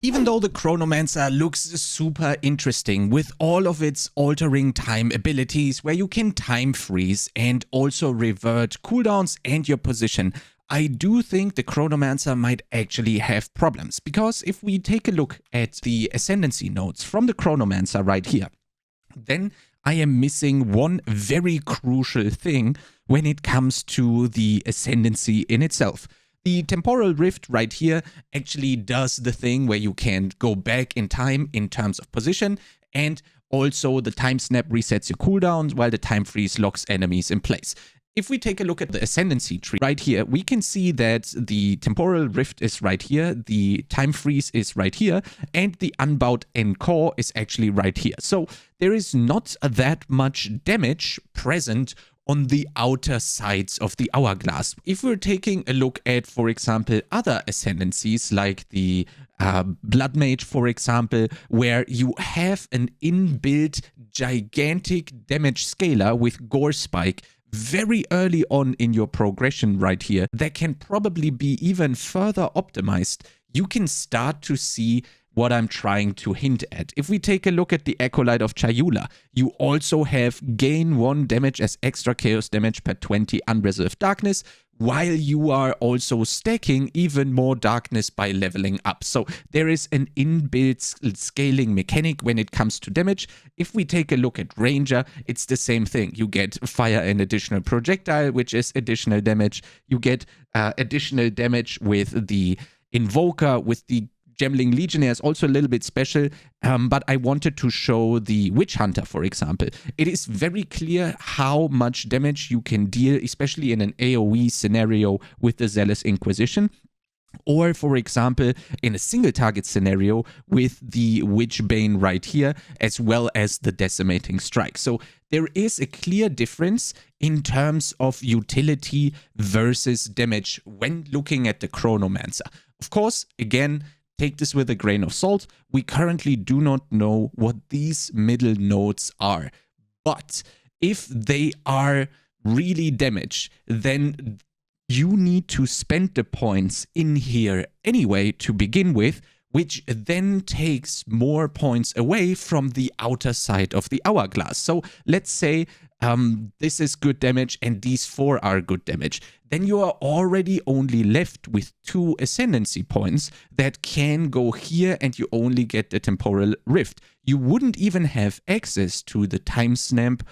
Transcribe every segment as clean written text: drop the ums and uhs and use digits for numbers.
Even though the Chronomancer looks super interesting with all of its altering time abilities where you can time freeze and also revert cooldowns and your position, I do think the Chronomancer might actually have problems, because if we take a look at the Ascendancy nodes from the Chronomancer right here, then I am missing one very crucial thing when it comes to the Ascendancy in itself. The Temporal Rift right here actually does the thing where you can go back in time in terms of position, and also the Time Snap resets your cooldowns while the Time Freeze locks enemies in place. If we take a look at the Ascendancy tree right here, we can see that the Temporal Rift is right here, the Time Freeze is right here, and the Unbound Encore is actually right here. So there is not that much damage present on the outer sides of the hourglass. If we're taking a look at, for example, other ascendancies like the Blood Mage, for example, where you have an inbuilt gigantic damage scaler with Gore Spike very early on in your progression right here, that can probably be even further optimized, you can start to see what I'm trying to hint at. If we take a look at the Acolyte of Chayula, you also have gain 1 damage as extra chaos damage per 20 unreserved darkness, while you are also stacking even more darkness by leveling up. So there is an inbuilt scaling mechanic when it comes to damage. If we take a look at Ranger, it's the same thing. You get fire and additional projectile, which is additional damage. You get additional damage with the Invoker, with the Gemling Legionnaire is also a little bit special, but I wanted to show the Witch Hunter, for example. It is very clear how much damage you can deal, especially in an AoE scenario with the Zealous Inquisition, or, for example, in a single target scenario with the Witchbane right here, as well as the Decimating Strike. So there is a clear difference in terms of utility versus damage when looking at the Chronomancer. Of course, again, take this with a grain of salt. We currently do not know what these middle nodes are. But if they are really damaged, then you need to spend the points in here anyway to begin with, which then takes more points away from the outer side of the hourglass. So let's say this is good damage and these 4 are good damage. Then you are already only left with 2 ascendancy points that can go here, and you only get the Temporal Rift. You wouldn't even have access to the Time Snap,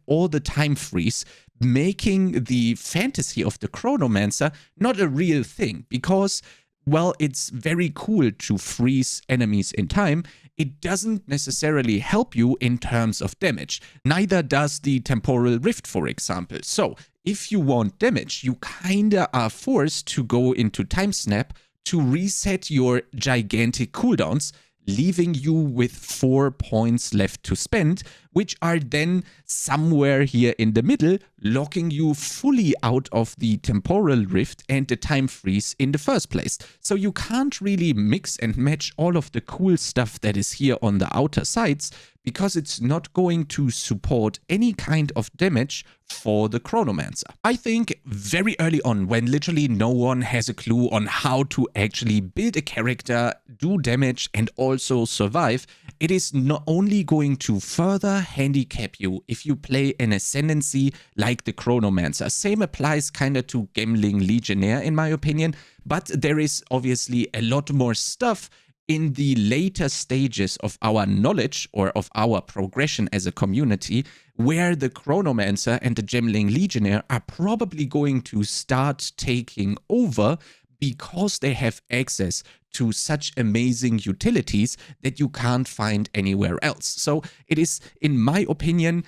or the Time Freeze, making the fantasy of the Chronomancer not a real thing, because, well, it's very cool to freeze enemies in time. It doesn't necessarily help you in terms of damage. Neither does the Temporal Rift, for example. So if you want damage, you kinda are forced to go into Time Snap to reset your gigantic cooldowns, leaving you with 4 points left to spend, which are then somewhere here in the middle, locking you fully out of the Temporal Rift and the Time Freeze in the first place. So you can't really mix and match all of the cool stuff that is here on the outer sides, because it's not going to support any kind of damage for the Chronomancer. I think very early on, when literally no one has a clue on how to actually build a character, do damage, and also survive, it is not only going to further handicap you if you play an Ascendancy like the Chronomancer. Same applies kind of to Gemling Legionnaire, in my opinion, but there is obviously a lot more stuff in the later stages of our knowledge or of our progression as a community, where the Chronomancer and the Gemling Legionnaire are probably going to start taking over, because they have access to such amazing utilities that you can't find anywhere else. So it is, in my opinion,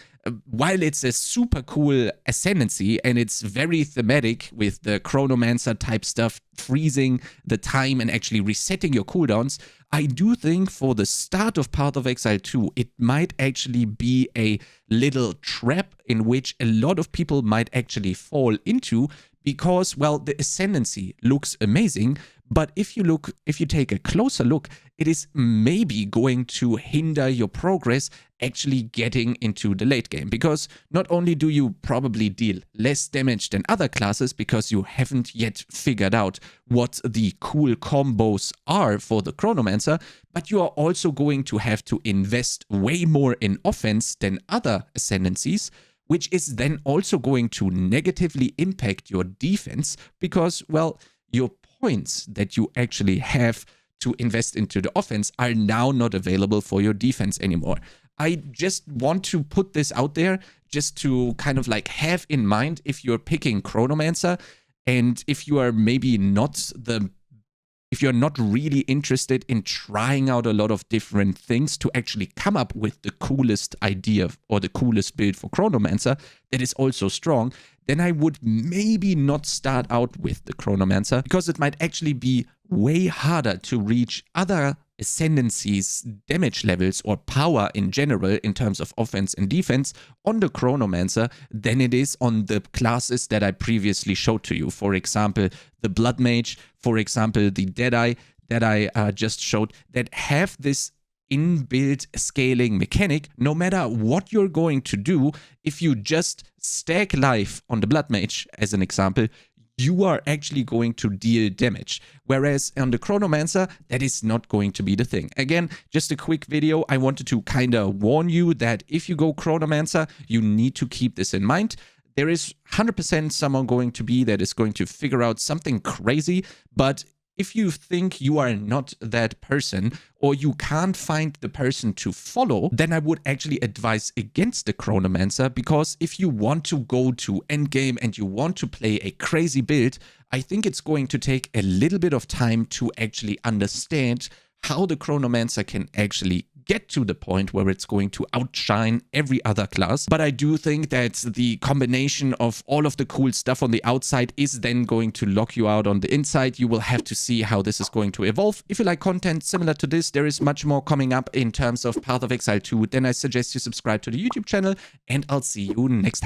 while it's a super cool ascendancy and it's very thematic with the Chronomancer type stuff, freezing the time and actually resetting your cooldowns, I do think for the start of Path of Exile 2, it might actually be a little trap in which a lot of people might actually fall into, because, well, the Ascendancy looks amazing, But if you take a closer look, it is maybe going to hinder your progress actually getting into the late game, because not only do you probably deal less damage than other classes because you haven't yet figured out what the cool combos are for the Chronomancer, but you are also going to have to invest way more in offense than other ascendancies, which is then also going to negatively impact your defense because, well, your points that you actually have to invest into the offense are now not available for your defense anymore. I just want to put this out there just to kind of like have in mind if you're picking Chronomancer and if you are maybe if you're not really interested in trying out a lot of different things to actually come up with the coolest idea or the coolest build for Chronomancer that is also strong, then I would maybe not start out with the Chronomancer, because it might actually be way harder to reach other ascendancies, damage levels, or power in general in terms of offense and defense on the Chronomancer than it is on the classes that I previously showed to you. For example, the Blood Mage, for example, the Deadeye that I just showed, that have this inbuilt scaling mechanic. No matter what you're going to do, if you just stack life on the Blood Mage, as an example, you are actually going to deal damage. Whereas on the Chronomancer, that is not going to be the thing. Again, just a quick video. I wanted to kind of warn you that if you go Chronomancer, you need to keep this in mind. There is 100% someone going to be that is going to figure out something crazy, but if you think you are not that person or you can't find the person to follow, then I would actually advise against the Chronomancer, because if you want to go to endgame and you want to play a crazy build, I think it's going to take a little bit of time to actually understand how the Chronomancer can actually get to the point where it's going to outshine every other class. But I do think that the combination of all of the cool stuff on the outside is then going to lock you out on the inside. You will have to see how this is going to evolve. If you like content similar to this, there is much more coming up in terms of Path of Exile 2. Then I suggest you subscribe to the YouTube channel, and I'll see you next time.